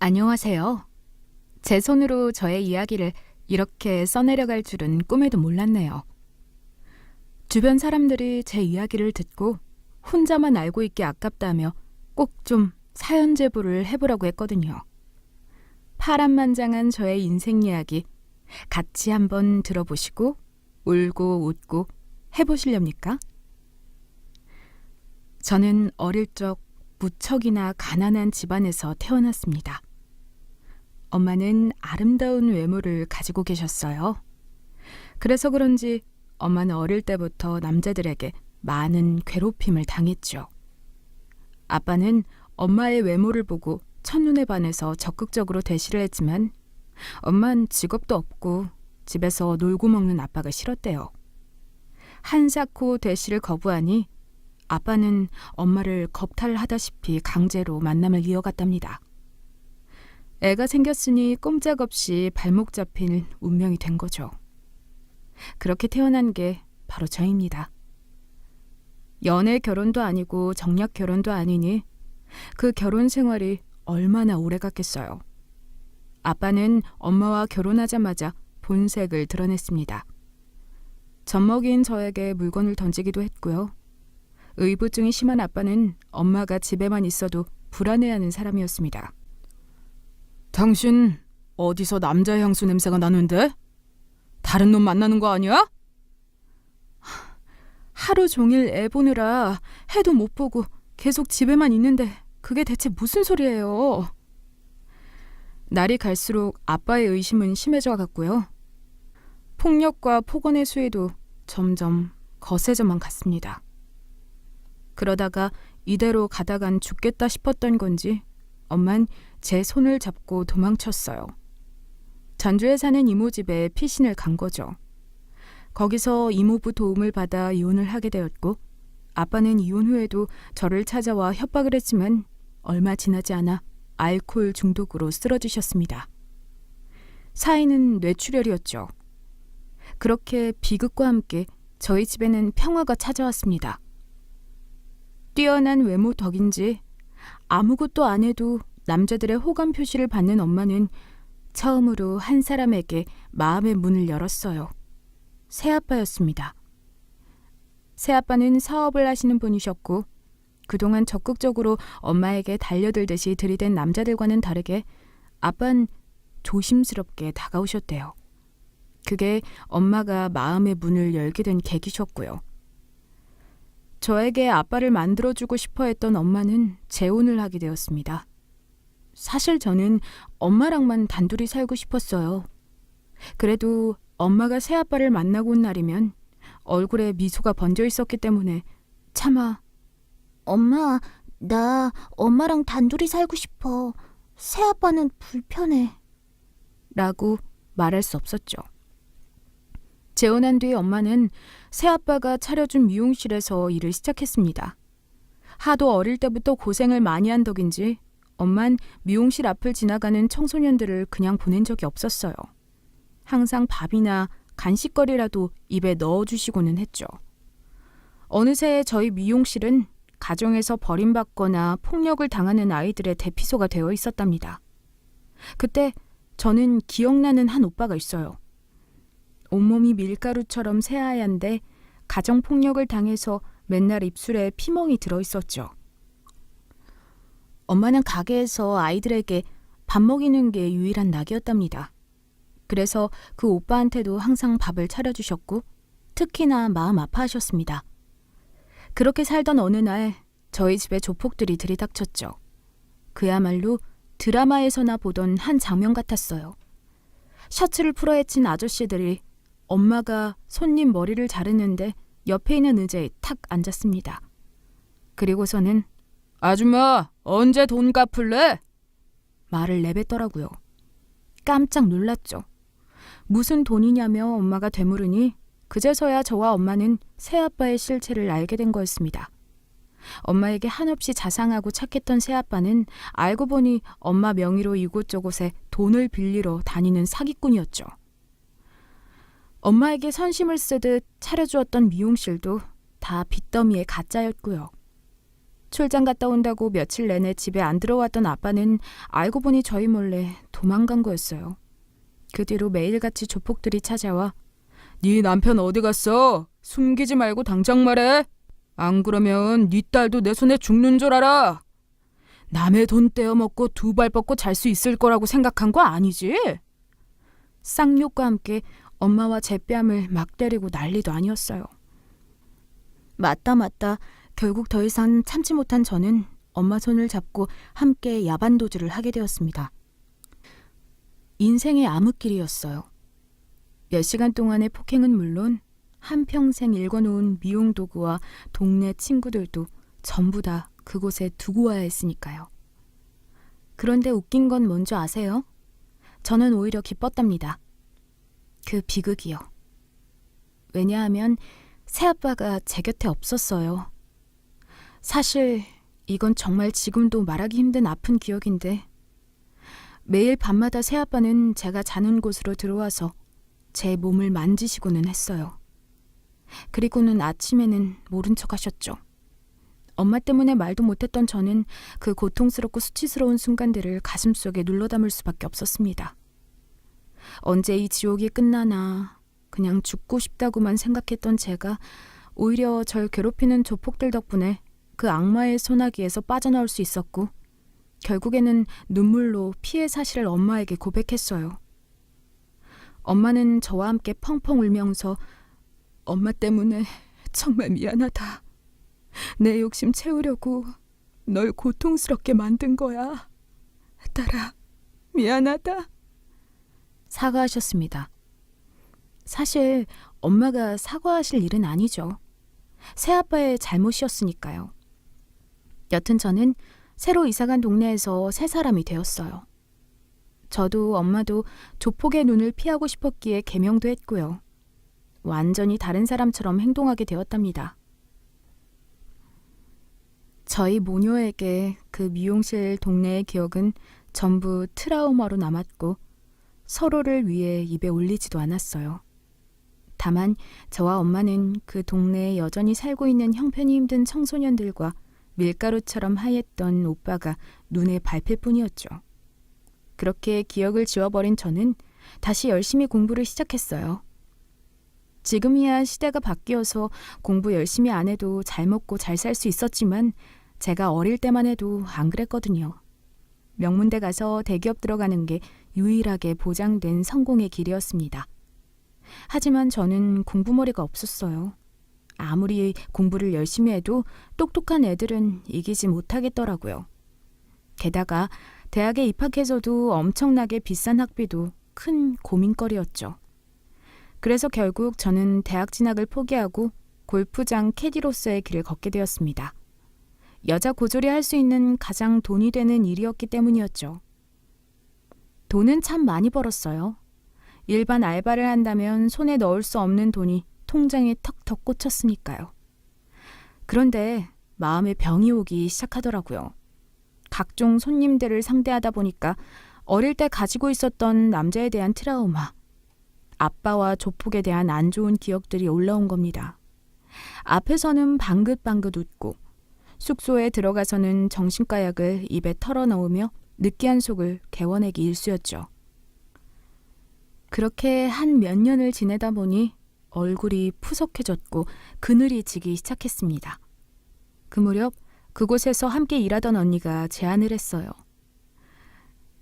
안녕하세요. 제 손으로 저의 이야기를 이렇게 써내려갈 줄은 꿈에도 몰랐네요. 주변 사람들이 제 이야기를 듣고 혼자만 알고 있기 아깝다며 꼭 좀 사연 제보를 해보라고 했거든요. 파란만장한 저의 인생 이야기 같이 한번 들어보시고 울고 웃고 해보시렵니까? 저는 어릴 적 무척이나 가난한 집안에서 태어났습니다. 엄마는 아름다운 외모를 가지고 계셨어요. 그래서 그런지 엄마는 어릴 때부터 남자들에게 많은 괴롭힘을 당했죠. 아빠는 엄마의 외모를 보고 첫눈에 반해서 적극적으로 대시를 했지만 엄마는 직업도 없고 집에서 놀고 먹는 아빠가 싫었대요. 한사코 대시를 거부하니 아빠는 엄마를 겁탈하다시피 강제로 만남을 이어갔답니다. 애가 생겼으니 꼼짝없이 발목 잡힌 운명이 된 거죠. 그렇게 태어난 게 바로 저입니다. 연애 결혼도 아니고 정략 결혼도 아니니 그 결혼 생활이 얼마나 오래 갔겠어요. 아빠는 엄마와 결혼하자마자 본색을 드러냈습니다. 젖먹이인 저에게 물건을 던지기도 했고요. 의부증이 심한 아빠는 엄마가 집에만 있어도 불안해하는 사람이었습니다. 당신 어디서 남자 향수 냄새가 나는데? 다른 놈 만나는 거 아니야? 하루 종일 애 보느라 해도 못 보고 계속 집에만 있는데 그게 대체 무슨 소리예요? 날이 갈수록 아빠의 의심은 심해져 갔고요. 폭력과 폭언의 수위도 점점 거세져만 갔습니다. 그러다가 이대로 가다간 죽겠다 싶었던 건지 엄만 제 손을 잡고 도망쳤어요. 전주에 사는 이모 집에 피신을 간 거죠. 거기서 이모부 도움을 받아 이혼을 하게 되었고 아빠는 이혼 후에도 저를 찾아와 협박을 했지만 얼마 지나지 않아 알코올 중독으로 쓰러지셨습니다. 사인은 뇌출혈이었죠. 그렇게 비극과 함께 저희 집에는 평화가 찾아왔습니다. 뛰어난 외모 덕인지 아무것도 안 해도 남자들의 호감 표시를 받는 엄마는 처음으로 한 사람에게 마음의 문을 열었어요. 새아빠였습니다. 새아빠는 사업을 하시는 분이셨고 그동안 적극적으로 엄마에게 달려들듯이 들이댄 남자들과는 다르게 아빠는 조심스럽게 다가오셨대요. 그게 엄마가 마음의 문을 열게 된 계기셨고요. 저에게 아빠를 만들어주고 싶어 했던 엄마는 재혼을 하게 되었습니다. 사실 저는 엄마랑만 단둘이 살고 싶었어요. 그래도 엄마가 새아빠를 만나고 온 날이면 얼굴에 미소가 번져 있었기 때문에 차마 엄마, 나 엄마랑 단둘이 살고 싶어. 새아빠는 불편해. 라고 말할 수 없었죠. 재혼한 뒤 엄마는 새아빠가 차려준 미용실에서 일을 시작했습니다. 하도 어릴 때부터 고생을 많이 한 덕인지 엄만 미용실 앞을 지나가는 청소년들을 그냥 보낸 적이 없었어요. 항상 밥이나 간식거리라도 입에 넣어주시고는 했죠. 어느새 저희 미용실은 가정에서 버림받거나 폭력을 당하는 아이들의 대피소가 되어 있었답니다. 그때 저는 기억나는 한 오빠가 있어요. 온몸이 밀가루처럼 새하얀데 가정폭력을 당해서 맨날 입술에 피멍이 들어있었죠. 엄마는 가게에서 아이들에게 밥 먹이는 게 유일한 낙이었답니다. 그래서 그 오빠한테도 항상 밥을 차려주셨고 특히나 마음 아파하셨습니다. 그렇게 살던 어느 날 저희 집에 조폭들이 들이닥쳤죠. 그야말로 드라마에서나 보던 한 장면 같았어요. 셔츠를 풀어헤친 아저씨들이 엄마가 손님 머리를 자르는데 옆에 있는 의자에 탁 앉았습니다. 그리고서는 아줌마 언제 돈 갚을래? 말을 내뱉더라고요. 깜짝 놀랐죠. 무슨 돈이냐며 엄마가 되물으니 그제서야 저와 엄마는 새아빠의 실체를 알게 된 거였습니다. 엄마에게 한없이 자상하고 착했던 새아빠는 알고 보니 엄마 명의로 이곳저곳에 돈을 빌리러 다니는 사기꾼이었죠. 엄마에게 선심을 쓰듯 차려주었던 미용실도 다 빚더미의 가짜였고요. 출장 갔다 온다고 며칠 내내 집에 안 들어왔던 아빠는 알고 보니 저희 몰래 도망간 거였어요. 그 뒤로 매일같이 조폭들이 찾아와 네 남편 어디 갔어? 숨기지 말고 당장 말해. 안 그러면 네 딸도 내 손에 죽는 줄 알아. 남의 돈 떼어먹고 두 발 뻗고 잘 수 있을 거라고 생각한 거 아니지? 쌍욕과 함께 엄마와 제 뺨을 막 때리고 난리도 아니었어요. 맞다. 결국 더 이상 참지 못한 저는 엄마 손을 잡고 함께 야반도주를 하게 되었습니다. 인생의 암흑길이었어요. 몇 시간 동안의 폭행은 물론 한평생 읽어놓은 미용도구와 동네 친구들도 전부 다 그곳에 두고 와야 했으니까요. 그런데 웃긴 건 뭔지 아세요? 저는 오히려 기뻤답니다. 그 비극이요. 왜냐하면 새아빠가 제 곁에 없었어요. 사실 이건 정말 지금도 말하기 힘든 아픈 기억인데 매일 밤마다 새아빠는 제가 자는 곳으로 들어와서 제 몸을 만지시고는 했어요. 그리고는 아침에는 모른 척 하셨죠. 엄마 때문에 말도 못했던 저는 그 고통스럽고 수치스러운 순간들을 가슴속에 눌러 담을 수밖에 없었습니다. 언제 이 지옥이 끝나나 그냥 죽고 싶다고만 생각했던 제가 오히려 절 괴롭히는 조폭들 덕분에 그 악마의 소나기에서 빠져나올 수 있었고 결국에는 눈물로 피해 사실을 엄마에게 고백했어요. 엄마는 저와 함께 펑펑 울면서 엄마 때문에 정말 미안하다. 내 욕심 채우려고 널 고통스럽게 만든 거야. 딸아, 미안하다. 사과하셨습니다. 사실 엄마가 사과하실 일은 아니죠. 새아빠의 잘못이었으니까요. 여튼 저는 새로 이사간 동네에서 새 사람이 되었어요. 저도 엄마도 조폭의 눈을 피하고 싶었기에 개명도 했고요. 완전히 다른 사람처럼 행동하게 되었답니다. 저희 모녀에게 그 미용실 동네의 기억은 전부 트라우마로 남았고 서로를 위해 입에 올리지도 않았어요. 다만 저와 엄마는 그 동네에 여전히 살고 있는 형편이 힘든 청소년들과 밀가루처럼 하였던 오빠가 눈에 밟힐 뿐이었죠. 그렇게 기억을 지워버린 저는 다시 열심히 공부를 시작했어요. 지금이야 시대가 바뀌어서 공부 열심히 안 해도 잘 먹고 잘 살 수 있었지만 제가 어릴 때만 해도 안 그랬거든요. 명문대 가서 대기업 들어가는 게 유일하게 보장된 성공의 길이었습니다. 하지만 저는 공부머리가 없었어요. 아무리 공부를 열심히 해도 똑똑한 애들은 이기지 못하겠더라고요. 게다가 대학에 입학해서도 엄청나게 비싼 학비도 큰 고민거리였죠. 그래서 결국 저는 대학 진학을 포기하고 골프장 캐디로서의 길을 걷게 되었습니다. 여자 고졸이 할 수 있는 가장 돈이 되는 일이었기 때문이었죠. 돈은 참 많이 벌었어요. 일반 알바를 한다면 손에 넣을 수 없는 돈이 통장에 턱턱 꽂혔으니까요. 그런데 마음에 병이 오기 시작하더라고요. 각종 손님들을 상대하다 보니까 어릴 때 가지고 있었던 남자에 대한 트라우마, 아빠와 조폭에 대한 안 좋은 기억들이 올라온 겁니다. 앞에서는 방긋방긋 웃고 숙소에 들어가서는 정신과 약을 입에 털어넣으며 느끼한 속을 개워내기 일쑤였죠. 그렇게 한 몇 년을 지내다 보니 얼굴이 푸석해졌고 그늘이 지기 시작했습니다. 그 무렵 그곳에서 함께 일하던 언니가 제안을 했어요.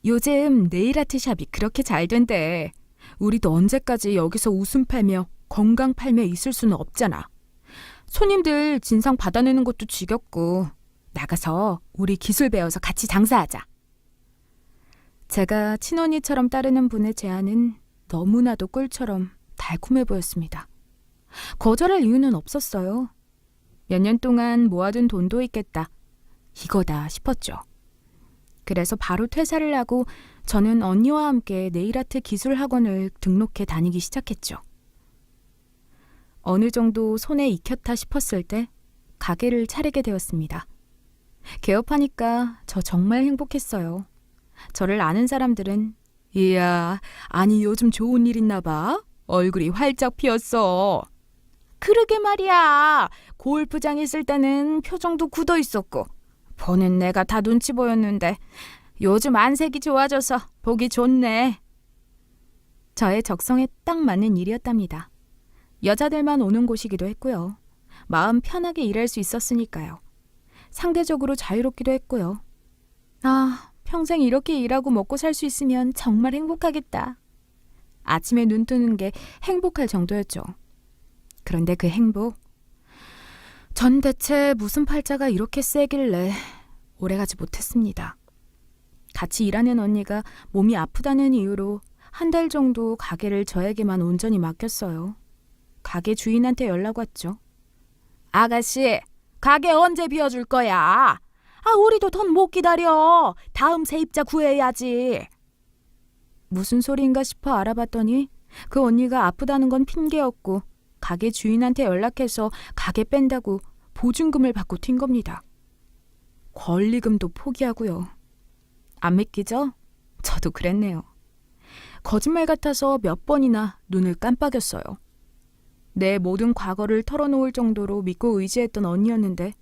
요즘 네일아트 샵이 그렇게 잘 된대. 우리도 언제까지 여기서 웃음 팔며 건강 팔며 있을 수는 없잖아. 손님들 진상 받아내는 것도 지겹고 나가서 우리 기술 배워서 같이 장사하자. 제가 친언니처럼 따르는 분의 제안은 너무나도 꿀처럼 달콤해 보였습니다. 거절할 이유는 없었어요. 몇 년 동안 모아둔 돈도 있겠다. 이거다 싶었죠. 그래서 바로 퇴사를 하고 저는 언니와 함께 네일아트 기술학원을 등록해 다니기 시작했죠. 어느 정도 손에 익혔다 싶었을 때 가게를 차리게 되었습니다. 개업하니까 저 정말 행복했어요. 저를 아는 사람들은 이야, 아니 요즘 좋은 일 있나 봐. 얼굴이 활짝 피었어. 그러게 말이야. 골프장 있을 때는 표정도 굳어 있었고 보는 내가 다 눈치 보였는데 요즘 안색이 좋아져서 보기 좋네. 저의 적성에 딱 맞는 일이었답니다. 여자들만 오는 곳이기도 했고요. 마음 편하게 일할 수 있었으니까요. 상대적으로 자유롭기도 했고요. 아, 평생 이렇게 일하고 먹고 살 수 있으면 정말 행복하겠다. 아침에 눈 뜨는 게 행복할 정도였죠. 그런데 그 행복, 전 대체 무슨 팔자가 이렇게 세길래 오래가지 못했습니다. 같이 일하는 언니가 몸이 아프다는 이유로 한 달 정도 가게를 저에게만 온전히 맡겼어요. 가게 주인한테 연락 왔죠. 아가씨, 가게 언제 비워줄 거야? 아, 우리도 돈 못 기다려. 다음 세입자 구해야지. 무슨 소리인가 싶어 알아봤더니 그 언니가 아프다는 건 핑계였고 가게 주인한테 연락해서 가게 뺀다고 보증금을 받고 튄 겁니다. 권리금도 포기하고요. 안 믿기죠? 저도 그랬네요. 거짓말 같아서 몇 번이나 눈을 깜빡였어요. 내 모든 과거를 털어놓을 정도로 믿고 의지했던 언니였는데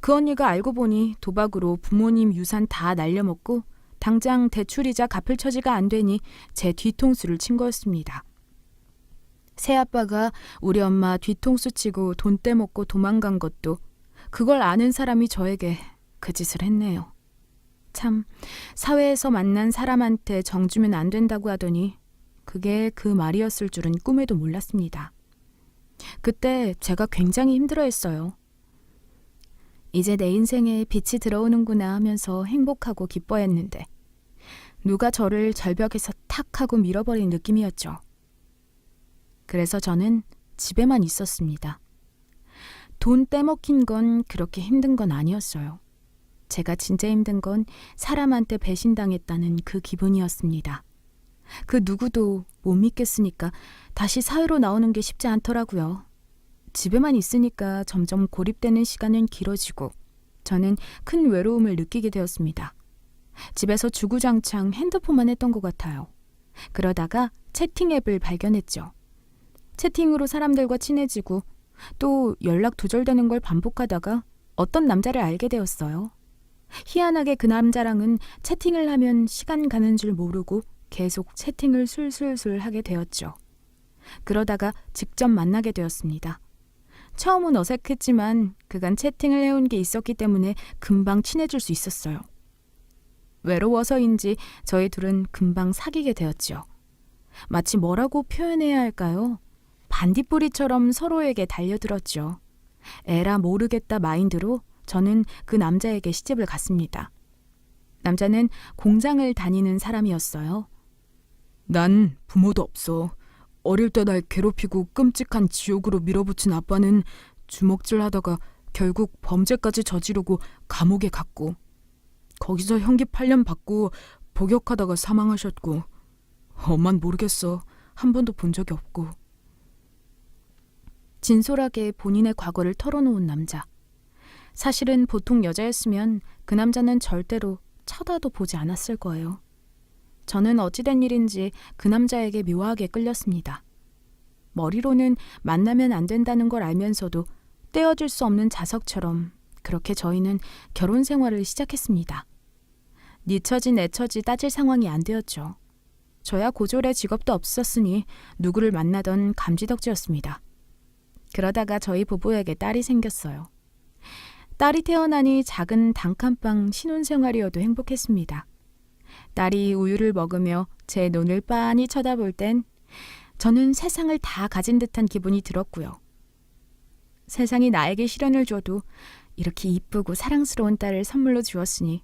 그 언니가 알고 보니 도박으로 부모님 유산 다 날려먹고 당장 대출이자 갚을 처지가 안 되니 제 뒤통수를 친 거였습니다. 새아빠가 우리 엄마 뒤통수 치고 돈 떼먹고 도망간 것도 그걸 아는 사람이 저에게 그 짓을 했네요. 참, 사회에서 만난 사람한테 정주면 안 된다고 하더니 그게 그 말이었을 줄은 꿈에도 몰랐습니다. 그때 제가 굉장히 힘들어했어요. 이제 내 인생에 빛이 들어오는구나 하면서 행복하고 기뻐했는데 누가 저를 절벽에서 탁 하고 밀어버린 느낌이었죠. 그래서 저는 집에만 있었습니다. 돈 떼먹힌 건 그렇게 힘든 건 아니었어요. 제가 진짜 힘든 건 사람한테 배신당했다는 그 기분이었습니다. 그 누구도 못 믿겠으니까 다시 사회로 나오는 게 쉽지 않더라고요. 집에만 있으니까 점점 고립되는 시간은 길어지고 저는 큰 외로움을 느끼게 되었습니다. 집에서 주구장창 핸드폰만 했던 것 같아요. 그러다가 채팅 앱을 발견했죠. 채팅으로 사람들과 친해지고 또 연락 두절되는 걸 반복하다가 어떤 남자를 알게 되었어요. 희한하게 그 남자랑은 채팅을 하면 시간 가는 줄 모르고 계속 채팅을 술술술 하게 되었죠. 그러다가 직접 만나게 되었습니다. 처음은 어색했지만 그간 채팅을 해온 게 있었기 때문에 금방 친해질 수 있었어요. 외로워서인지 저희 둘은 금방 사귀게 되었죠. 마치 뭐라고 표현해야 할까요? 반딧불이처럼 서로에게 달려들었죠. 에라 모르겠다 마인드로 저는 그 남자에게 시집을 갔습니다. 남자는 공장을 다니는 사람이었어요. 난 부모도 없어. 어릴 때 날 괴롭히고 끔찍한 지옥으로 밀어붙인 아빠는 주먹질하다가 결국 범죄까지 저지르고 감옥에 갔고 거기서 형기 8년 받고 복역하다가 사망하셨고 엄만 모르겠어. 한 번도 본 적이 없고. 진솔하게 본인의 과거를 털어놓은 남자. 사실은 보통 여자였으면 그 남자는 절대로 쳐다도 보지 않았을 거예요. 저는 어찌된 일인지 그 남자에게 묘하게 끌렸습니다. 머리로는 만나면 안 된다는 걸 알면서도 떼어질 수 없는 자석처럼 그렇게 저희는 결혼 생활을 시작했습니다. 네 처지 내 처지 따질 상황이 안 되었죠. 저야 고졸의 직업도 없었으니 누구를 만나던 감지덕지였습니다. 그러다가 저희 부부에게 딸이 생겼어요. 딸이 태어나니 작은 단칸방 신혼생활이어도 행복했습니다. 딸이 우유를 먹으며 제 눈을 빤히 쳐다볼 땐 저는 세상을 다 가진 듯한 기분이 들었고요. 세상이 나에게 시련을 줘도 이렇게 이쁘고 사랑스러운 딸을 선물로 주었으니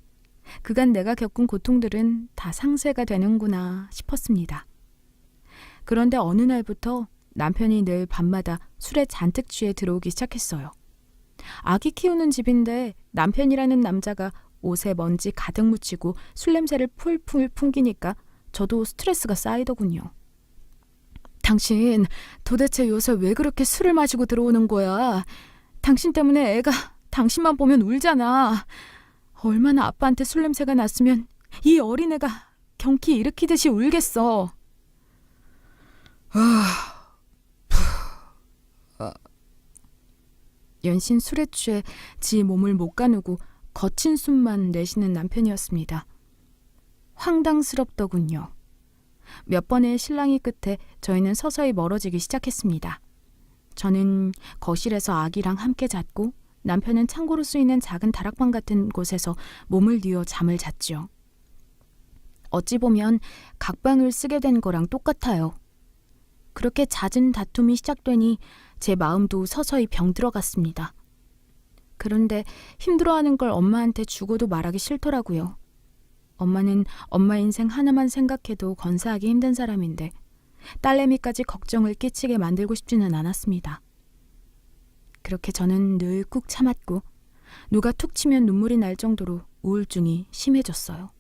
그간 내가 겪은 고통들은 다 상쇄가 되는구나 싶었습니다. 그런데 어느 날부터 남편이 늘 밤마다 술에 잔뜩 취해 들어오기 시작했어요. 아기 키우는 집인데 남편이라는 남자가 옷에 먼지 가득 묻히고 술 냄새를 풀풀 풍기니까 저도 스트레스가 쌓이더군요. 당신 도대체 요새 왜 그렇게 술을 마시고 들어오는 거야? 당신 때문에 애가 당신만 보면 울잖아. 얼마나 아빠한테 술 냄새가 났으면 이 어린애가 경기 일으키듯이 울겠어. 연신 술에 취해 지 몸을 못 가누고 거친 숨만 내쉬는 남편이었습니다. 황당스럽더군요. 몇 번의 실랑이 끝에 저희는 서서히 멀어지기 시작했습니다. 저는 거실에서 아기랑 함께 잤고 남편은 창고로 쓰이는 작은 다락방 같은 곳에서 몸을 뉘어 잠을 잤죠. 어찌 보면 각방을 쓰게 된 거랑 똑같아요. 그렇게 잦은 다툼이 시작되니 제 마음도 서서히 병들어갔습니다. 그런데 힘들어하는 걸 엄마한테 죽어도 말하기 싫더라고요. 엄마는 엄마 인생 하나만 생각해도 건사하기 힘든 사람인데 딸내미까지 걱정을 끼치게 만들고 싶지는 않았습니다. 그렇게 저는 늘 꾹 참았고 누가 툭 치면 눈물이 날 정도로 우울증이 심해졌어요.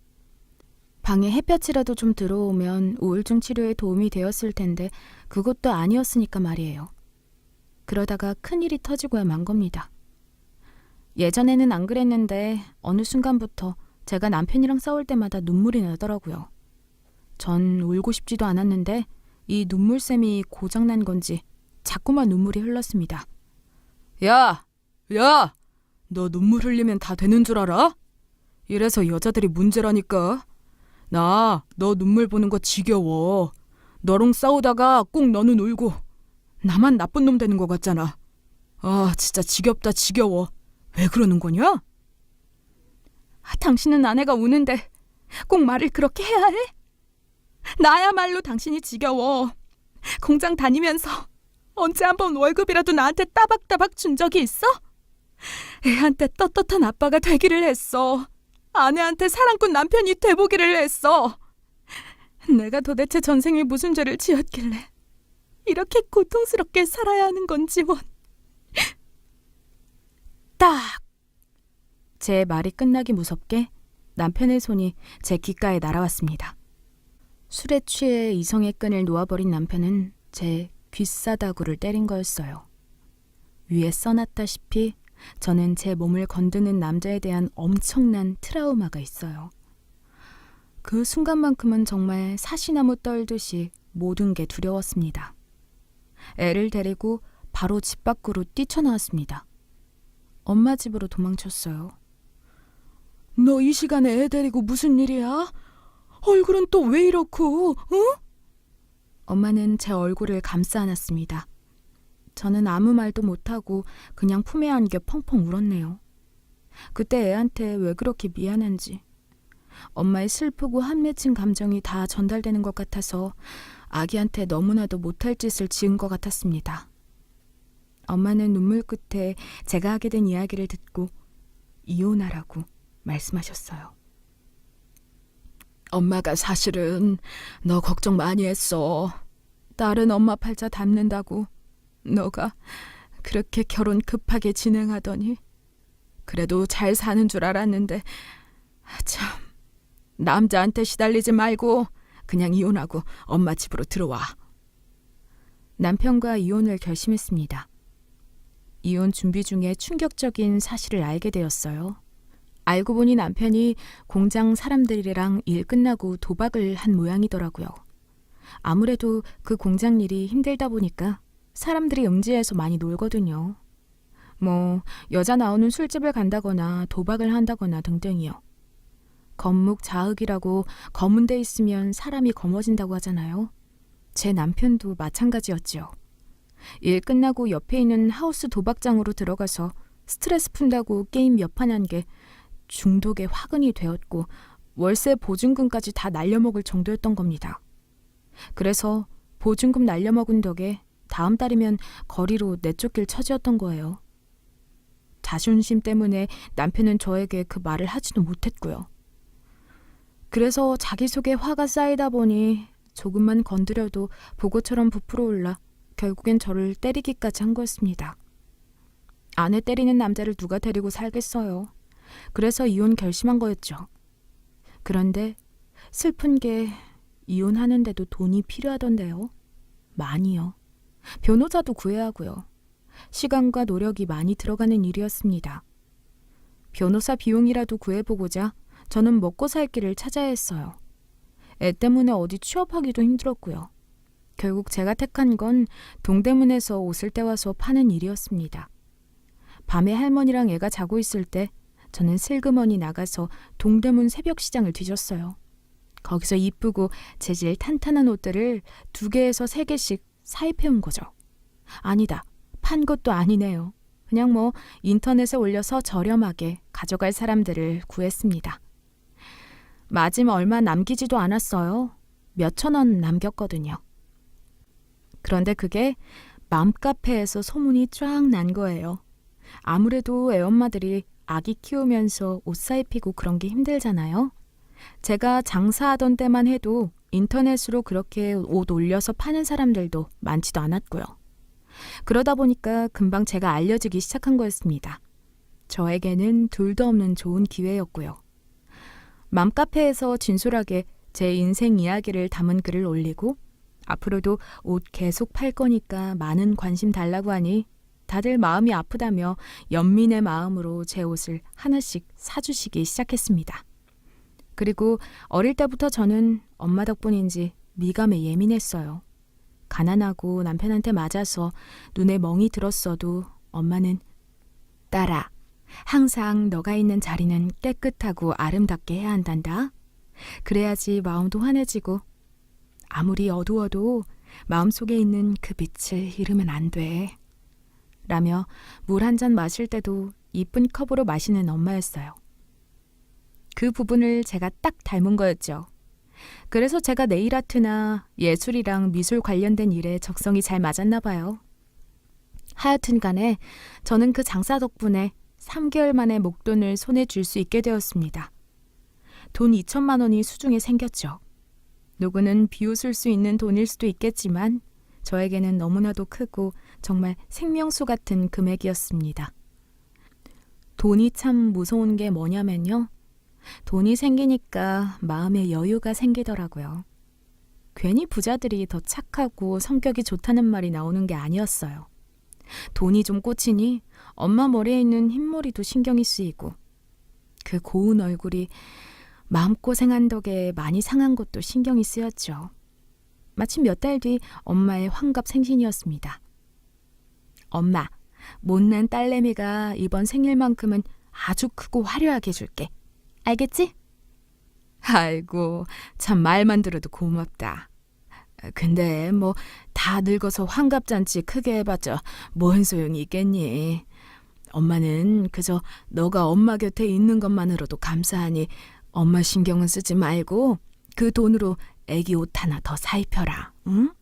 방에 햇볕이라도 좀 들어오면 우울증 치료에 도움이 되었을 텐데 그것도 아니었으니까 말이에요. 그러다가 큰일이 터지고야 만 겁니다. 예전에는 안 그랬는데 어느 순간부터 제가 남편이랑 싸울 때마다 눈물이 나더라고요. 전 울고 싶지도 않았는데 이 눈물샘이 고장난 건지 자꾸만 눈물이 흘렀습니다. 야! 너 눈물 흘리면 다 되는 줄 알아? 이래서 여자들이 문제라니까. 나 너 눈물 보는 거 지겨워. 너랑 싸우다가 꼭 너는 울고 나만 나쁜 놈 되는 거 같잖아. 아, 진짜 지겹다 지겨워. 왜 그러는 거냐? 당신은 아내가 우는데 꼭 말을 그렇게 해야 해? 나야말로 당신이 지겨워. 공장 다니면서 언제 한번 월급이라도 나한테 따박따박 준 적이 있어? 애한테 떳떳한 아빠가 되기를 했어. 아내한테 사랑꾼 남편이 돼보기를 했어. 내가 도대체 전생에 무슨 죄를 지었길래 이렇게 고통스럽게 살아야 하는 건지 원. 딱! 제 말이 끝나기 무섭게 남편의 손이 제 귓가에 날아왔습니다. 술에 취해 이성의 끈을 놓아버린 남편은 제 귓사다구를 때린 거였어요. 위에 써놨다시피 저는 제 몸을 건드는 남자에 대한 엄청난 트라우마가 있어요. 그 순간만큼은 정말 사시나무 떨듯이 모든 게 두려웠습니다. 애를 데리고 바로 집 밖으로 뛰쳐나왔습니다. 엄마 집으로 도망쳤어요. 너 이 시간에 애 데리고 무슨 일이야? 얼굴은 또 왜 이렇고, 어? 엄마는 제 얼굴을 감싸 안았습니다. 저는 아무 말도 못하고 그냥 품에 안겨 펑펑 울었네요. 그때 애한테 왜 그렇게 미안한지, 엄마의 슬프고 한맺힌 감정이 다 전달되는 것 같아서 아기한테 너무나도 못할 짓을 지은 것 같았습니다. 엄마는 눈물 끝에 제가 하게 된 이야기를 듣고 이혼하라고 말씀하셨어요. 엄마가 사실은 너 걱정 많이 했어. 딸은 엄마 팔자 닮는다고 너가 그렇게 결혼 급하게 진행하더니 그래도 잘 사는 줄 알았는데 참, 남자한테 시달리지 말고 그냥 이혼하고 엄마 집으로 들어와. 남편과 이혼을 결심했습니다. 이혼 준비 중에 충격적인 사실을 알게 되었어요. 알고 보니 남편이 공장 사람들이랑 일 끝나고 도박을 한 모양이더라고요. 아무래도 그 공장 일이 힘들다 보니까 사람들이 음지에서 많이 놀거든요. 뭐 여자 나오는 술집을 간다거나 도박을 한다거나 등등이요. 검묵자흑이라고 검은 데 있으면 사람이 검어진다고 하잖아요. 제 남편도 마찬가지였지요. 일 끝나고 옆에 있는 하우스 도박장으로 들어가서 스트레스 푼다고 게임 몇 판 한 게 중독의 화근이 되었고 월세 보증금까지 다 날려먹을 정도였던 겁니다. 그래서 보증금 날려먹은 덕에 다음 달이면 거리로 내쫓길 처지였던 거예요. 자존심 때문에 남편은 저에게 그 말을 하지도 못했고요. 그래서 자기 속에 화가 쌓이다 보니 조금만 건드려도 보고처럼 부풀어 올라 결국엔 저를 때리기까지 한 거였습니다. 아내 때리는 남자를 누가 데리고 살겠어요. 그래서 이혼 결심한 거였죠. 그런데 슬픈 게 이혼하는데도 돈이 필요하던데요. 많이요. 변호사도 구해야 하고요. 시간과 노력이 많이 들어가는 일이었습니다. 변호사 비용이라도 구해보고자 저는 먹고 살 길을 찾아야 했어요. 애 때문에 어디 취업하기도 힘들었고요. 결국 제가 택한 건 동대문에서 옷을 떼와서 파는 일이었습니다. 밤에 할머니랑 애가 자고 있을 때 저는 슬그머니 나가서 동대문 새벽시장을 뒤졌어요. 거기서 이쁘고 재질 탄탄한 옷들을 2개에서 3개씩 사입해온 거죠. 아니다, 판 것도 아니네요. 그냥 인터넷에 올려서 저렴하게 가져갈 사람들을 구했습니다. 마침 얼마 남기지도 않았어요. 몇천 원 남겼거든요. 그런데 그게 맘카페에서 소문이 쫙 난 거예요. 아무래도 애엄마들이 아기 키우면서 옷 사입히고 그런 게 힘들잖아요. 제가 장사하던 때만 해도 인터넷으로 그렇게 옷 올려서 파는 사람들도 많지도 않았고요. 그러다 보니까 금방 제가 알려지기 시작한 거였습니다. 저에게는 둘도 없는 좋은 기회였고요. 맘카페에서 진솔하게 제 인생 이야기를 담은 글을 올리고 앞으로도 옷 계속 팔 거니까 많은 관심 달라고 하니 다들 마음이 아프다며 연민의 마음으로 제 옷을 하나씩 사주시기 시작했습니다. 그리고 어릴 때부터 저는 엄마 덕분인지 미감에 예민했어요. 가난하고 남편한테 맞아서 눈에 멍이 들었어도 엄마는 딸아, 항상 너가 있는 자리는 깨끗하고 아름답게 해야 한단다. 그래야지 마음도 환해지고 아무리 어두워도 마음속에 있는 그 빛을 잃으면 안 돼. 라며 물 한 잔 마실 때도 이쁜 컵으로 마시는 엄마였어요. 그 부분을 제가 딱 닮은 거였죠. 그래서 제가 네일아트나 예술이랑 미술 관련된 일에 적성이 잘 맞았나 봐요. 하여튼 간에 저는 그 장사 덕분에 3개월 만에 목돈을 손에 쥘 수 있게 되었습니다. 돈 2천만 원이 수중에 생겼죠. 누구는 비웃을 수 있는 돈일 수도 있겠지만 저에게는 너무나도 크고 정말 생명수 같은 금액이었습니다. 돈이 참 무서운 게 뭐냐면요. 돈이 생기니까 마음에 여유가 생기더라고요. 괜히 부자들이 더 착하고 성격이 좋다는 말이 나오는 게 아니었어요. 돈이 좀 꽂히니 엄마 머리에 있는 흰머리도 신경이 쓰이고 그 고운 얼굴이 마음고생한 덕에 많이 상한 것도 신경이 쓰였죠. 마침 몇 달 뒤 엄마의 환갑 생신이었습니다. 엄마, 못난 딸내미가 이번 생일만큼은 아주 크고 화려하게 해줄게. 알겠지? 아이고, 참 말만 들어도 고맙다. 근데 다 늙어서 환갑잔치 크게 해봤자 뭔 소용이 있겠니? 엄마는 그저 너가 엄마 곁에 있는 것만으로도 감사하니 엄마 신경은 쓰지 말고 그 돈으로 애기 옷 하나 더 사입혀라. 응?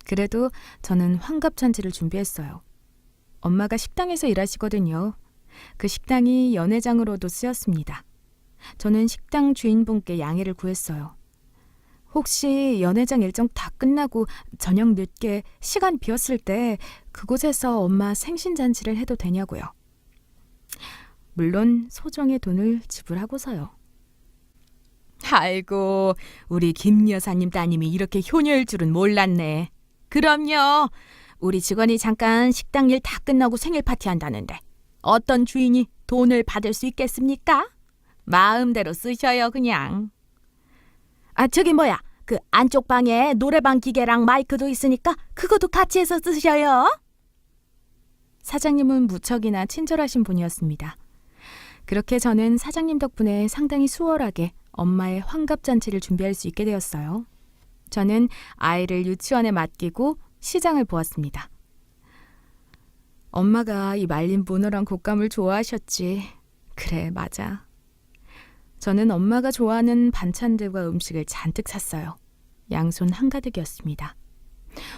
그래도 저는 환갑잔치를 준비했어요. 엄마가 식당에서 일하시거든요. 그 식당이 연회장으로도 쓰였습니다. 저는 식당 주인분께 양해를 구했어요. 혹시 연회장 일정 다 끝나고 저녁 늦게 시간 비었을 때 그곳에서 엄마 생신잔치를 해도 되냐고요. 물론 소정의 돈을 지불하고서요. 아이고, 우리 김 여사님 따님이 이렇게 효녀일 줄은 몰랐네. 그럼요. 우리 직원이 잠깐 식당 일 다 끝나고 생일 파티 한다는데 어떤 주인이 돈을 받을 수 있겠습니까? 마음대로 쓰셔요, 그냥. 아, 저기 그 안쪽 방에 노래방 기계랑 마이크도 있으니까 그것도 같이 해서 쓰셔요. 사장님은 무척이나 친절하신 분이었습니다. 그렇게 저는 사장님 덕분에 상당히 수월하게 엄마의 환갑잔치를 준비할 수 있게 되었어요. 저는 아이를 유치원에 맡기고 시장을 보았습니다. 엄마가 이 말린 문어랑 곶감을 좋아하셨지. 그래, 맞아. 저는 엄마가 좋아하는 반찬들과 음식을 잔뜩 샀어요. 양손 한가득이었습니다.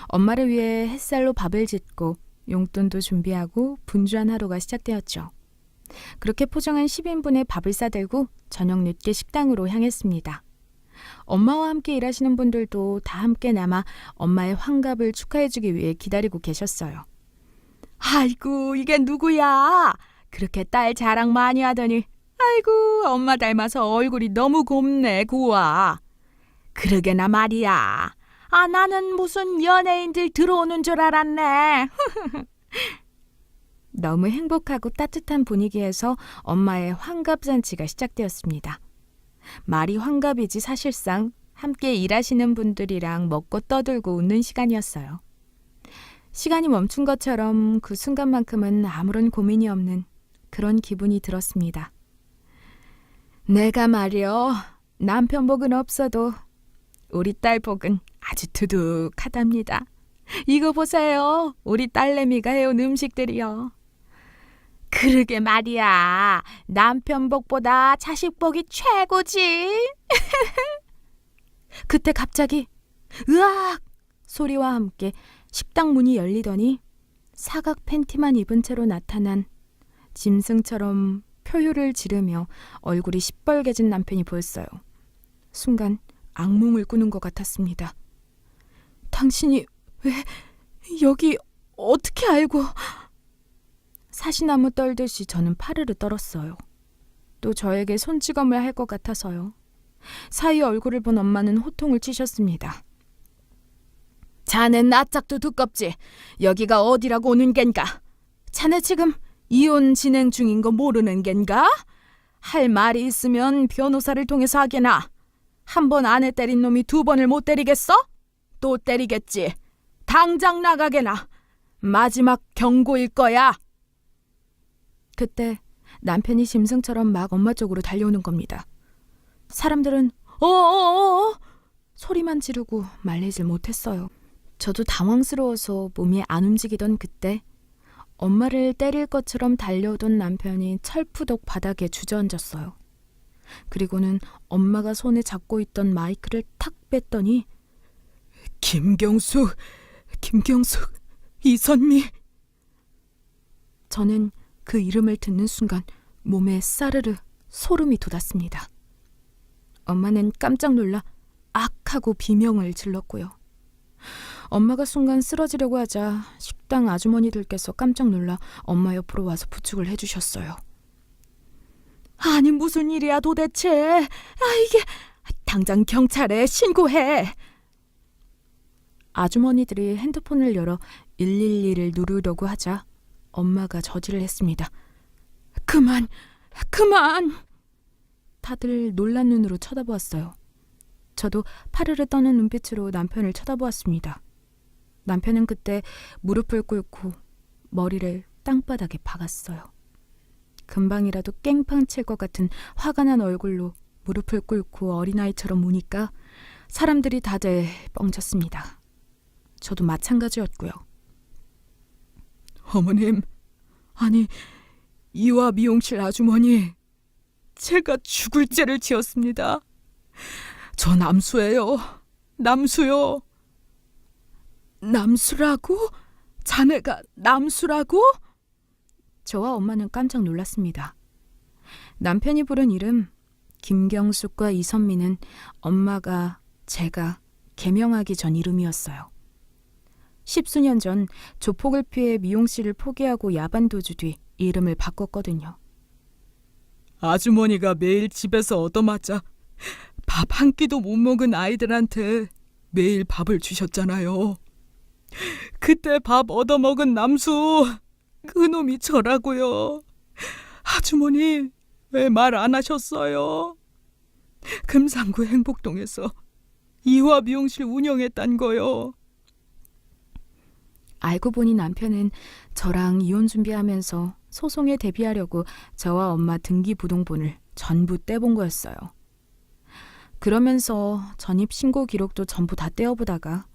엄마를 위해 햇살로 밥을 짓고 용돈도 준비하고 분주한 하루가 시작되었죠. 그렇게 포장한 10인분의 밥을 싸들고 저녁 늦게 식당으로 향했습니다. 엄마와 함께 일하시는 분들도 다 함께 남아 엄마의 환갑을 축하해주기 위해 기다리고 계셨어요. 아이고, 이게 누구야? 그렇게 딸 자랑 많이 하더니 아이고, 엄마 닮아서 얼굴이 너무 곱네, 고와. 그러게나 말이야. 아, 나는 무슨 연예인들 들어오는 줄 알았네. 너무 행복하고 따뜻한 분위기에서 엄마의 환갑잔치가 시작되었습니다. 말이 환갑이지 사실상 함께 일하시는 분들이랑 먹고 떠들고 웃는 시간이었어요. 시간이 멈춘 것처럼 그 순간만큼은 아무런 고민이 없는 그런 기분이 들었습니다. 내가 말이요, 남편 복은 없어도 우리 딸 복은 아주 두둑하답니다. 이거 보세요. 우리 딸내미가 해온 음식들이요. 그러게 말이야. 남편 복보다 자식 복이 최고지. 그때 갑자기 으악 소리와 함께 식당 문이 열리더니 사각 팬티만 입은 채로 나타난 짐승처럼 표효를 지르며 얼굴이 시뻘개진 남편이 보였어요. 순간 악몽을 꾸는 것 같았습니다. 당신이 왜 여기 어떻게 알고? 사시나무 떨듯이 저는 파르르 떨었어요. 또 저에게 손찌검을 할 것 같아서요. 사위 얼굴을 본 엄마는 호통을 치셨습니다. 자넨 낯짝도 두껍지. 여기가 어디라고 오는 겐가? 자네 지금 이혼 진행 중인 거 모르는 겐가? 할 말이 있으면 변호사를 통해서 하게나. 한 번 아내 때린 놈이 두 번을 못 때리겠어? 또 때리겠지. 당장 나가게나. 마지막 경고일 거야. 그때 남편이 짐승처럼 막 엄마 쪽으로 달려오는 겁니다. 사람들은 어어어어 소리만 지르고 말리질 못했어요. 저도 당황스러워서 몸이 안 움직이던 그때 엄마를 때릴 것처럼 달려오던 남편이 철푸덕 바닥에 주저앉았어요. 그리고는 엄마가 손에 잡고 있던 마이크를 탁 뺐더니 김경숙, 이선미. 저는 그 이름을 듣는 순간 몸에 싸르르 소름이 돋았습니다. 엄마는 깜짝 놀라 악 하고 비명을 질렀고요. 엄마가 순간 쓰러지려고 하자 식당 아주머니들께서 깜짝 놀라 엄마 옆으로 와서 부축을 해주셨어요. 아니 무슨 일이야 도대체. 이게 당장 경찰에 신고해. 아주머니들이 핸드폰을 열어 112를 누르려고 하자 엄마가 저지를 했습니다. 그만. 다들 놀란 눈으로 쳐다보았어요. 저도 파르르 떠는 눈빛으로 남편을 쳐다보았습니다. 남편은 그때 무릎을 꿇고 머리를 땅바닥에 박았어요. 금방이라도 깽판 칠 것 같은 화가 난 얼굴로 무릎을 꿇고 어린아이처럼 우니까 사람들이 다들 뻥쳤습니다. 저도 마찬가지였고요. 어머님, 아니 이화 미용실 아주머니, 제가 죽을 죄를 지었습니다. 저 남수예요. 남수요. 남수라고? 자네가 남수라고? 저와 엄마는 깜짝 놀랐습니다. 남편이 부른 이름 김경숙과 이선미는 엄마가 제가 개명하기 전 이름이었어요. 10수년 전 조폭을 피해 미용실을 포기하고 야반 도주 뒤 이름을 바꿨거든요. 아주머니가 매일 집에서 얻어맞자 밥 한 끼도 못 먹은 아이들한테 매일 밥을 주셨잖아요. 그때 밥 얻어먹은 남수, 그놈이 저라고요. 아주머니 왜 말 안 하셨어요? 금상구 행복동에서 이화 미용실 운영했단 거요. 알고 보니 남편은 저랑 이혼 준비하면서 소송에 대비하려고 저와 엄마 등기부등본을 전부 떼본 거였어요. 그러면서 전입신고 기록도 전부 다 떼어보다가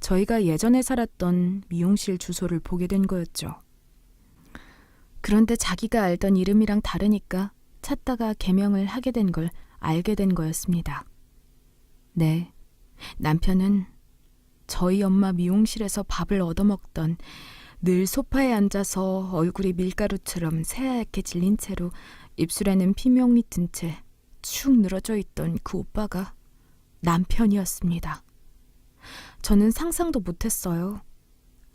저희가 예전에 살았던 미용실 주소를 보게 된 거였죠. 그런데 자기가 알던 이름이랑 다르니까 찾다가 개명을 하게 된 걸 알게 된 거였습니다. 네, 남편은 저희 엄마 미용실에서 밥을 얻어먹던 늘 소파에 앉아서 얼굴이 밀가루처럼 새하얗게 질린 채로 입술에는 피멍이 든 채 축 늘어져 있던 그 오빠가 남편이었습니다. 저는 상상도 못했어요.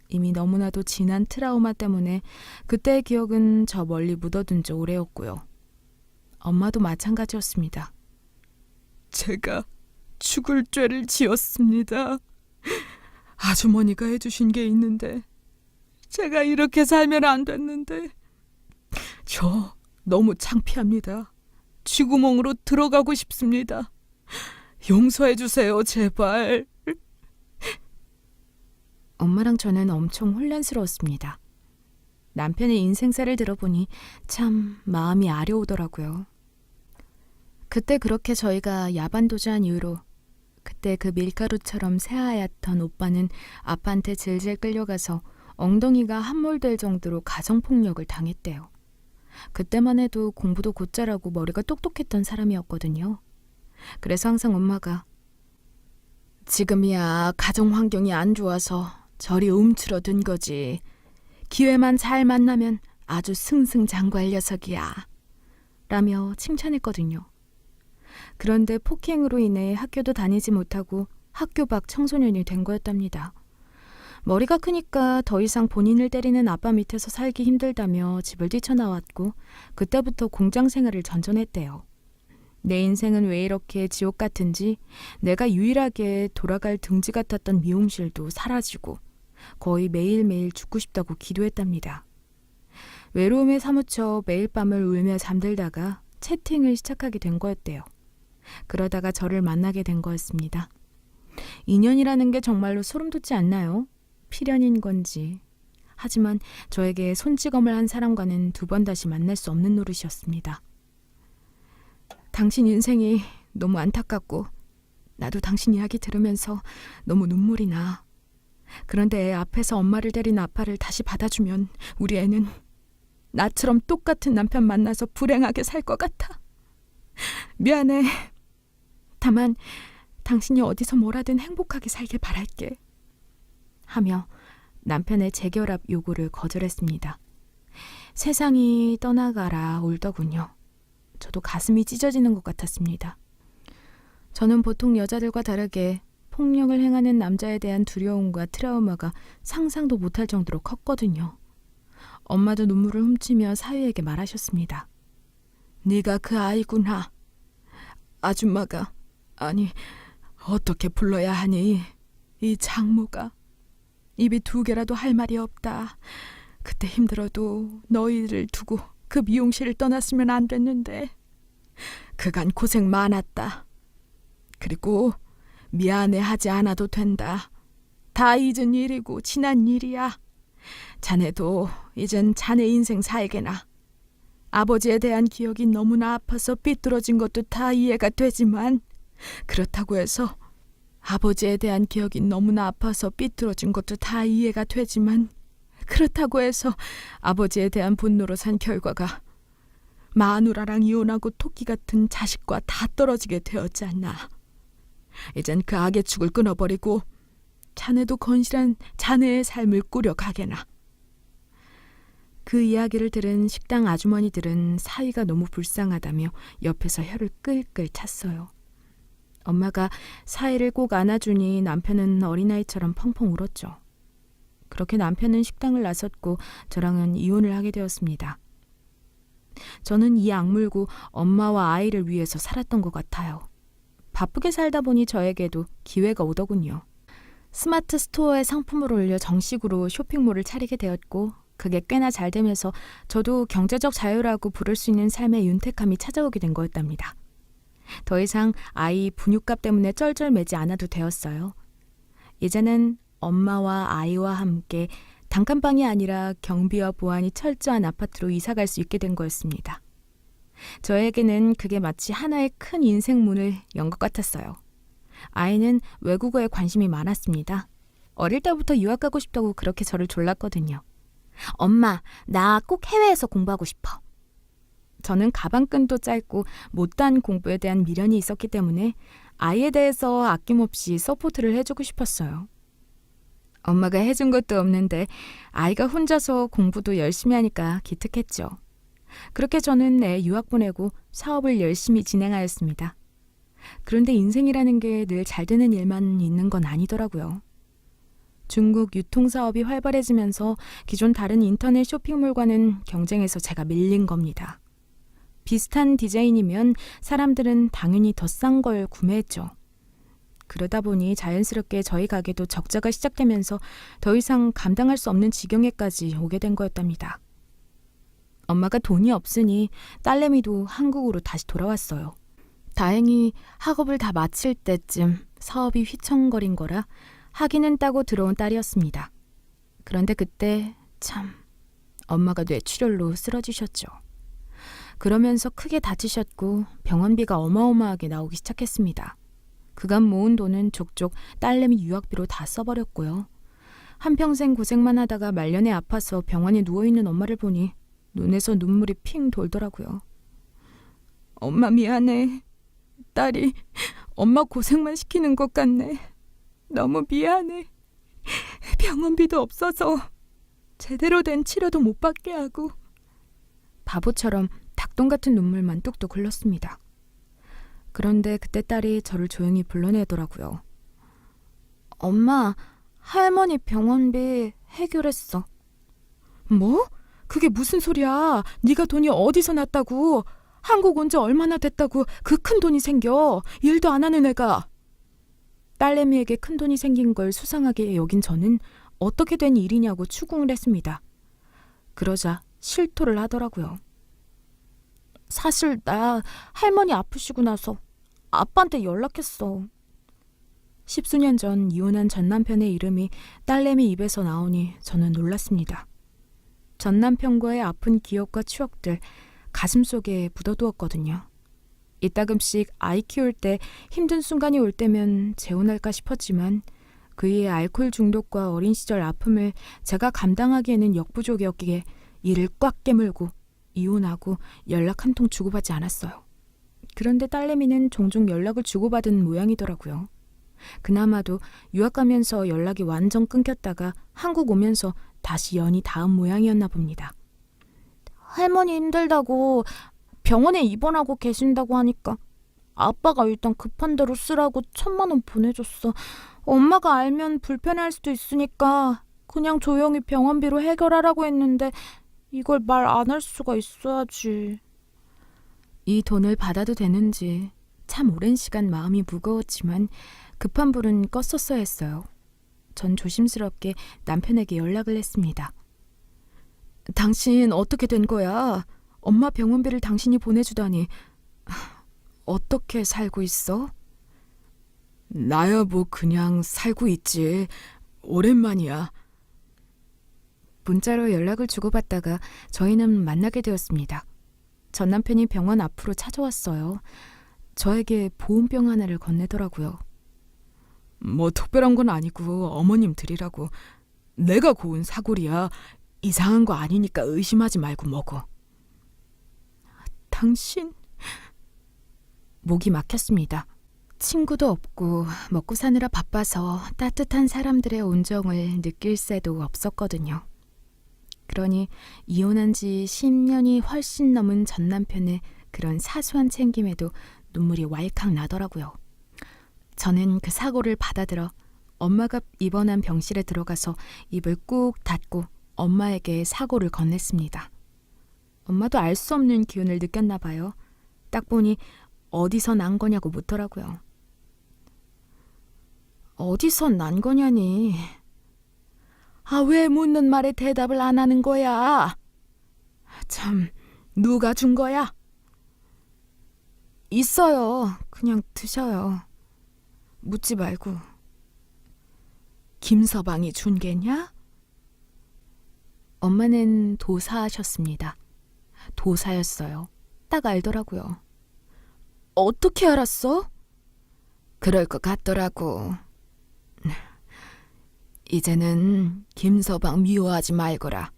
이미 너무나도 진한 트라우마 때문에 그때의 기억은 저 멀리 묻어둔 지 오래였고요. 엄마도 마찬가지였습니다. 제가 죽을 죄를 지었습니다. 아주머니가 해주신 게 있는데 제가 이렇게 살면 안 됐는데 저 너무 창피합니다. 쥐구멍으로 들어가고 싶습니다. 용서해 주세요, 제발. 엄마랑 저는 엄청 혼란스러웠습니다. 남편의 인생사를 들어보니 참 마음이 아려오더라고요. 그때 그렇게 저희가 야반도주한 이후로 그때 그 밀가루처럼 새하얗던 오빠는 아빠한테 질질 끌려가서 엉덩이가 함몰될 정도로 가정폭력을 당했대요. 그때만 해도 공부도 곧잘하고 머리가 똑똑했던 사람이었거든요. 그래서 항상 엄마가 지금이야 가정 환경이 안 좋아서 저리 움츠러든 거지. 기회만 잘 만나면 아주 승승장구할 녀석이야. 라며 칭찬했거든요. 그런데 폭행으로 인해 학교도 다니지 못하고 학교 밖 청소년이 된 거였답니다. 머리가 크니까 더 이상 본인을 때리는 아빠 밑에서 살기 힘들다며 집을 뛰쳐나왔고 그때부터 공장 생활을 전전했대요. 내 인생은 왜 이렇게 지옥 같은지 내가 유일하게 돌아갈 등지 같았던 미용실도 사라지고 거의 매일매일 죽고 싶다고 기도했답니다. 외로움에 사무쳐 매일 밤을 울며 잠들다가 채팅을 시작하게 된 거였대요. 그러다가 저를 만나게 된 거였습니다. 인연이라는 게 정말로 소름 돋지 않나요? 필연인 건지. 하지만 저에게 손찌검을 한 사람과는 두 번 다시 만날 수 없는 노릇이었습니다. 당신 인생이 너무 안타깝고 나도 당신 이야기 들으면서 너무 눈물이 나. 그런데 애 앞에서 엄마를 때린 아빠를 다시 받아주면 우리 애는 나처럼 똑같은 남편 만나서 불행하게 살 것 같아. 미안해. 다만 당신이 어디서 뭐라든 행복하게 살길 바랄게. 하며 남편의 재결합 요구를 거절했습니다. 세상이 떠나가라 울더군요. 저도 가슴이 찢어지는 것 같았습니다. 저는 보통 여자들과 다르게 폭력을 행하는 남자에 대한 두려움과 트라우마가 상상도 못할 정도로 컸거든요. 엄마도 눈물을 훔치며 사위에게 말하셨습니다. 네가 그 아이구나. 아줌마가, 아니 어떻게 불러야 하니? 이 장모가 입이 두 개라도 할 말이 없다. 그때 힘들어도 너희를 두고 그 미용실을 떠났으면 안 됐는데 그간 고생 많았다. 그리고 미안해하지 않아도 된다. 다 잊은 일이고 지난 일이야. 자네도 이젠 자네 인생 살게나. 아버지에 대한 기억이 너무나 아파서 삐뚤어진 것도 다 이해가 되지만 그렇다고 해서 아버지에 대한 기억이 너무나 아파서 삐뚤어진 것도 다 이해가 되지만 그렇다고 해서 아버지에 대한 분노로 산 결과가 마누라랑 이혼하고 토끼 같은 자식과 다 떨어지게 되었지 않나. 이젠 그 악의 축을 끊어버리고 자네도 건실한 자네의 삶을 꾸려가게나. 그 이야기를 들은 식당 아주머니들은 사위가 너무 불쌍하다며 옆에서 혀를 끌끌 찼어요. 엄마가 사위를 꼭 안아주니 남편은 어린아이처럼 펑펑 울었죠. 그렇게 남편은 식당을 나섰고 저랑은 이혼을 하게 되었습니다. 저는 이 악물고 엄마와 아이를 위해서 살았던 것 같아요. 바쁘게 살다 보니 저에게도 기회가 오더군요. 스마트 스토어에 상품을 올려 정식으로 쇼핑몰을 차리게 되었고 그게 꽤나 잘 되면서 저도 경제적 자유라고 부를 수 있는 삶의 윤택함이 찾아오게 된 거였답니다. 더 이상 아이 분유값 때문에 쩔쩔매지 않아도 되었어요. 이제는 엄마와 아이와 함께 단칸방이 아니라 경비와 보안이 철저한 아파트로 이사갈 수 있게 된 거였습니다. 저에게는 그게 마치 하나의 큰 인생문을 연 것 같았어요. 아이는 외국어에 관심이 많았습니다. 어릴 때부터 유학 가고 싶다고 그렇게 저를 졸랐거든요. 엄마, 나 꼭 해외에서 공부하고 싶어. 저는 가방끈도 짧고 못다한 공부에 대한 미련이 있었기 때문에 아이에 대해서 아낌없이 서포트를 해주고 싶었어요. 엄마가 해준 것도 없는데 아이가 혼자서 공부도 열심히 하니까 기특했죠. 그렇게 저는 애 유학 보내고 사업을 열심히 진행하였습니다. 그런데 인생이라는 게 늘 잘 되는 일만 있는 건 아니더라고요. 중국 유통사업이 활발해지면서 기존 다른 인터넷 쇼핑몰과는 경쟁에서 제가 밀린 겁니다. 비슷한 디자인이면 사람들은 당연히 더 싼 걸 구매했죠. 그러다 보니 자연스럽게 저희 가게도 적자가 시작되면서 더 이상 감당할 수 없는 지경에까지 오게 된 거였답니다. 엄마가 돈이 없으니 딸내미도 한국으로 다시 돌아왔어요. 다행히 학업을 다 마칠 때쯤 사업이 휘청거린 거라 학위는 따고 들어온 딸이었습니다. 그런데 그때 참 엄마가 뇌출혈로 쓰러지셨죠. 그러면서 크게 다치셨고 병원비가 어마어마하게 나오기 시작했습니다. 그간 모은 돈은 족족 딸내미 유학비로 다 써버렸고요. 한평생 고생만 하다가 말년에 아파서 병원에 누워있는 엄마를 보니 눈에서 눈물이 핑 돌더라고요. 엄마 미안해. 딸이 엄마 고생만 시키는 것 같네. 너무 미안해. 병원비도 없어서 제대로 된 치료도 못 받게 하고. 바보처럼 닭똥 같은 눈물만 뚝뚝 흘렀습니다. 그런데 그때 딸이 저를 조용히 불러내더라고요. 엄마, 할머니 병원비 해결했어. 뭐? 그게 무슨 소리야? 네가 돈이 어디서 났다고? 한국 온 지 얼마나 됐다고 그 큰 돈이 생겨? 일도 안 하는 애가. 딸내미에게 큰 돈이 생긴 걸 수상하게 여긴 저는 어떻게 된 일이냐고 추궁을 했습니다. 그러자 실토를 하더라고요. 사실 나 할머니 아프시고 나서 아빠한테 연락했어. 10수년 전 이혼한 전 남편의 이름이 딸내미 입에서 나오니 저는 놀랐습니다. 전 남편과의 아픈 기억과 추억들 가슴속에 묻어두었거든요. 이따금씩 아이 키울 때 힘든 순간이 올 때면 재혼할까 싶었지만 그의 알코올 중독과 어린 시절 아픔을 제가 감당하기에는 역부족이었기에 이를 꽉 깨물고 이혼하고 연락 한 통 주고받지 않았어요. 그런데 딸내미는 종종 연락을 주고받은 모양이더라고요. 그나마도 유학 가면서 연락이 완전 끊겼다가 한국 오면서 다시 연이 닿은 모양이었나 봅니다. 할머니 힘들다고 병원에 입원하고 계신다고 하니까 아빠가 일단 급한 대로 쓰라고 1,000만 원 보내줬어. 엄마가 알면 불편할 수도 있으니까 그냥 조용히 병원비로 해결하라고 했는데 이걸 말 안 할 수가 있어야지. 이 돈을 받아도 되는지 참 오랜 시간 마음이 무거웠지만 급한 불은 껐었어야 했어요. 전 조심스럽게 남편에게 연락을 했습니다. 당신 어떻게 된 거야? 엄마 병원비를 당신이 보내주다니. 어떻게 살고 있어? 나야 뭐 그냥 살고 있지. 오랜만이야. 문자로 연락을 주고받다가 저희는 만나게 되었습니다. 전 남편이 병원 앞으로 찾아왔어요. 저에게 보온병 하나를 건네더라고요. 뭐 특별한 건 아니고 어머님 드리라고. 내가 고운 사골이야. 이상한 거 아니니까 의심하지 말고 먹어. 당신... 목이 막혔습니다. 친구도 없고 먹고 사느라 바빠서 따뜻한 사람들의 온정을 느낄 새도 없었거든요. 그러니 이혼한 지 10년이 훨씬 넘은 전 남편의 그런 사소한 챙김에도 눈물이 왈칵 나더라고요. 저는 그 사고를 받아들어 엄마가 입원한 병실에 들어가서 입을 꾹 닫고 엄마에게 사고를 건넸습니다. 엄마도 알 수 없는 기운을 느꼈나 봐요. 딱 보니 어디서 난 거냐고 묻더라고요. 어디서 난 거냐니. 왜 묻는 말에 대답을 안 하는 거야? 참, 누가 준 거야? 있어요. 그냥 드셔요. 묻지 말고. 김서방이 준 게냐? 엄마는 도사하셨습니다. 도사였어요. 딱 알더라고요. 어떻게 알았어? 그럴 것 같더라고. 이제는 김서방 미워하지 말거라.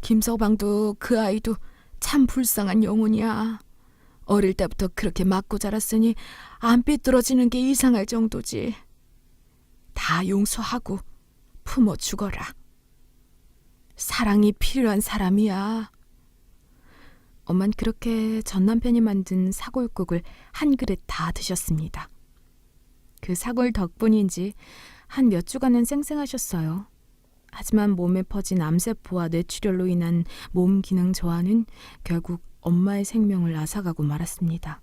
김서방도 그 아이도 참 불쌍한 영혼이야. 어릴 때부터 그렇게 맞고 자랐으니 안 삐뚤어지는 게 이상할 정도지. 다 용서하고 품어 죽어라. 사랑이 필요한 사람이야. 엄만 그렇게 전 남편이 만든 사골국을 한 그릇 다 드셨습니다. 그 사골 덕분인지 한 몇 주간은 쌩쌩하셨어요. 하지만 몸에 퍼진 암세포와 뇌출혈로 인한 몸 기능 저하는 결국 엄마의 생명을 앗아가고 말았습니다.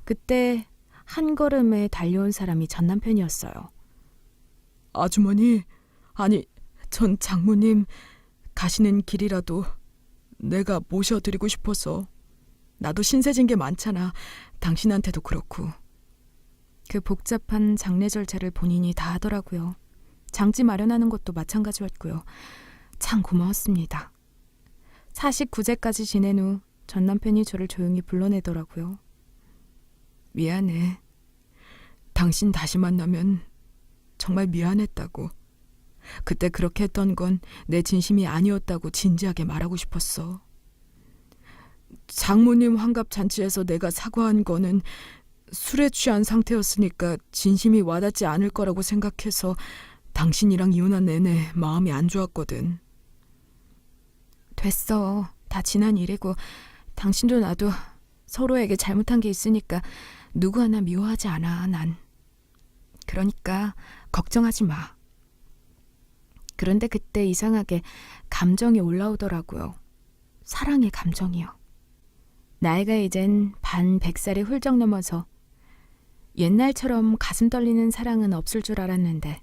그때 한 걸음에 달려온 사람이 전 남편이었어요. 아주머니, 아니 전 장모님, 가시는 길이라도 내가 모셔드리고 싶어서. 나도 신세진 게 많잖아. 당신한테도 그렇고. 그 복잡한 장례 절차를 본인이 다 하더라고요. 장지 마련하는 것도 마찬가지였고요. 참 고마웠습니다. 49제까지 지낸 후 전 남편이 저를 조용히 불러내더라고요. 미안해. 당신 다시 만나면 정말 미안했다고. 그때 그렇게 했던 건 내 진심이 아니었다고 진지하게 말하고 싶었어. 장모님 환갑 잔치에서 내가 사과한 거는 술에 취한 상태였으니까 진심이 와닿지 않을 거라고 생각해서 당신이랑 이혼한 내내 마음이 안 좋았거든. 됐어. 다 지난 일이고 당신도 나도 서로에게 잘못한 게 있으니까 누구 하나 미워하지 않아, 난. 그러니까 걱정하지 마. 그런데 그때 이상하게 감정이 올라오더라고요. 사랑의 감정이요. 나이가 이젠 반 100살이 훌쩍 넘어서 옛날처럼 가슴 떨리는 사랑은 없을 줄 알았는데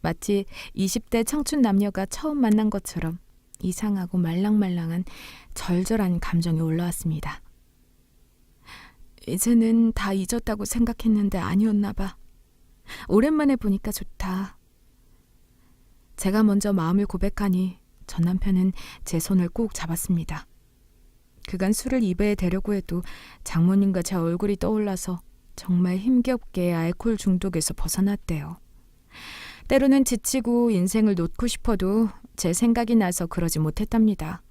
마치 20대 청춘 남녀가 처음 만난 것처럼 이상하고 말랑말랑한 절절한 감정이 올라왔습니다. 이제는 다 잊었다고 생각했는데 아니었나 봐. 오랜만에 보니까 좋다. 제가 먼저 마음을 고백하니 전 남편은 제 손을 꼭 잡았습니다. 그간 술을 입에 대려고 해도 장모님과 제 얼굴이 떠올라서 정말 힘겹게 알코올 중독에서 벗어났대요. 때로는 지치고 인생을 놓고 싶어도 제 생각이 나서 그러지 못했답니다.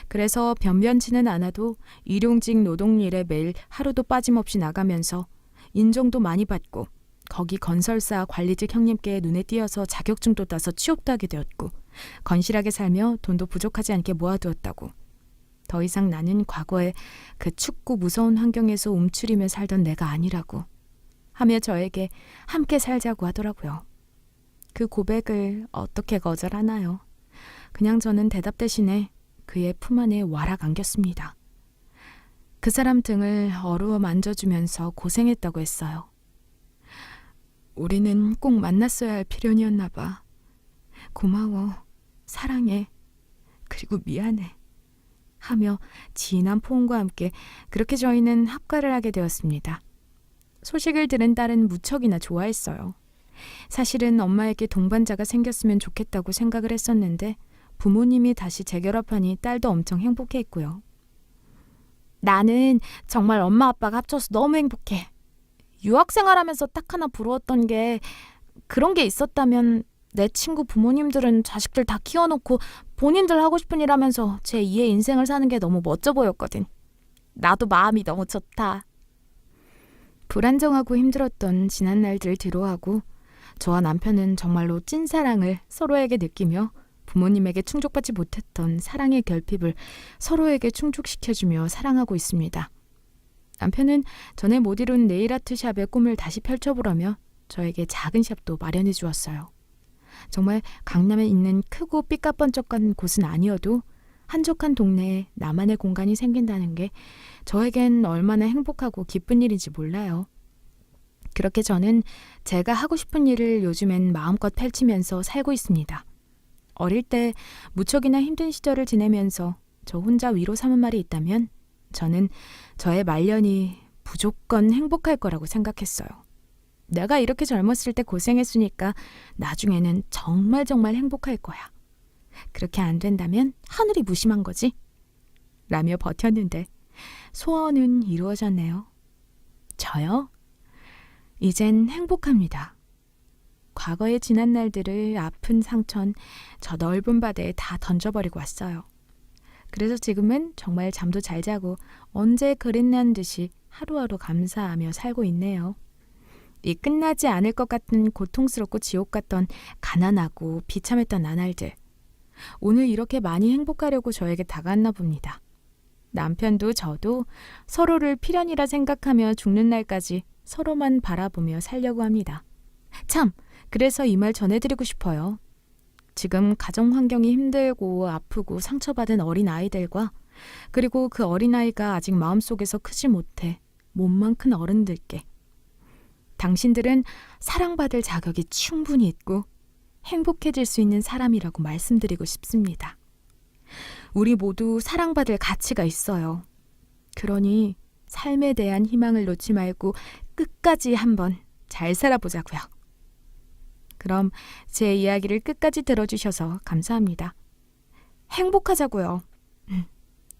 그래서 변변치는 않아도 일용직 노동일에 매일 하루도 빠짐없이 나가면서 인정도 많이 받고 거기 건설사 관리직 형님께 눈에 띄어서 자격증도 따서 취업도 하게 되었고 건실하게 살며 돈도 부족하지 않게 모아두었다고. 더 이상 나는 과거에 그 춥고 무서운 환경에서 움츠리며 살던 내가 아니라고 하며 저에게 함께 살자고 하더라고요. 그 고백을 어떻게 거절하나요? 그냥 저는 대답 대신에 그의 품 안에 와락 안겼습니다. 그 사람 등을 어루어 만져주면서 고생했다고 했어요. 우리는 꼭 만났어야 할 필연이었나 봐. 고마워, 사랑해, 그리고 미안해 하며 진한 포옹과 함께 그렇게 저희는 합가를 하게 되었습니다. 소식을 들은 딸은 무척이나 좋아했어요. 사실은 엄마에게 동반자가 생겼으면 좋겠다고 생각을 했었는데 부모님이 다시 재결합하니 딸도 엄청 행복해했고요. 나는 정말 엄마 아빠가 합쳐서 너무 행복해. 유학생활하면서 딱 하나 부러웠던 게 그런 게 있었다면 내 친구 부모님들은 자식들 다 키워놓고 본인들 하고 싶은 일 하면서 제2의 인생을 사는 게 너무 멋져 보였거든. 나도 마음이 너무 좋다. 불안정하고 힘들었던 지난 날들을 뒤로하고 저와 남편은 정말로 찐사랑을 서로에게 느끼며 부모님에게 충족받지 못했던 사랑의 결핍을 서로에게 충족시켜주며 사랑하고 있습니다. 남편은 전에 못 이룬 네일아트 샵의 꿈을 다시 펼쳐보라며 저에게 작은 샵도 마련해 주었어요. 정말 강남에 있는 크고 삐까뻔쩍한 곳은 아니어도 한적한 동네에 나만의 공간이 생긴다는 게 저에겐 얼마나 행복하고 기쁜 일인지 몰라요. 그렇게 저는 제가 하고 싶은 일을 요즘엔 마음껏 펼치면서 살고 있습니다. 어릴 때 무척이나 힘든 시절을 지내면서 저 혼자 위로 삼은 말이 있다면 저는 저의 말년이 무조건 행복할 거라고 생각했어요. 내가 이렇게 젊었을 때 고생했으니까 나중에는 정말 행복할 거야. 그렇게 안 된다면 하늘이 무심한 거지. 라며 버텼는데 소원은 이루어졌네요. 저요? 이젠 행복합니다. 과거의 지난 날들을 아픈 상처는 저 넓은 바다에 다 던져버리고 왔어요. 그래서 지금은 정말 잠도 잘 자고 언제 그랬냐는 듯이 하루하루 감사하며 살고 있네요. 이 끝나지 않을 것 같은 고통스럽고 지옥 같던 가난하고 비참했던 나날들. 오늘 이렇게 많이 행복하려고 저에게 다가왔나 봅니다. 남편도 저도 서로를 필연이라 생각하며 죽는 날까지 서로만 바라보며 살려고 합니다. 참, 그래서 이 말 전해드리고 싶어요. 지금 가정 환경이 힘들고 아프고 상처받은 어린 아이들과 그리고 그 어린아이가 아직 마음속에서 크지 못해 몸만 큰 어른들께 당신들은 사랑받을 자격이 충분히 있고 행복해질 수 있는 사람이라고 말씀드리고 싶습니다. 우리 모두 사랑받을 가치가 있어요. 그러니 삶에 대한 희망을 놓지 말고 끝까지 한번 잘 살아보자고요. 그럼 제 이야기를 끝까지 들어주셔서 감사합니다. 행복하자고요.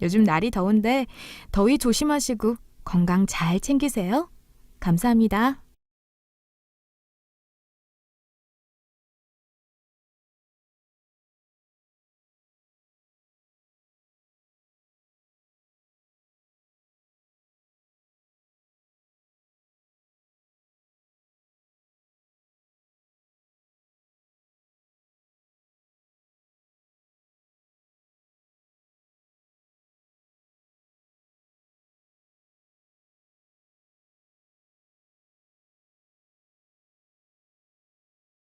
요즘 날이 더운데 더위 조심하시고 건강 잘 챙기세요. 감사합니다.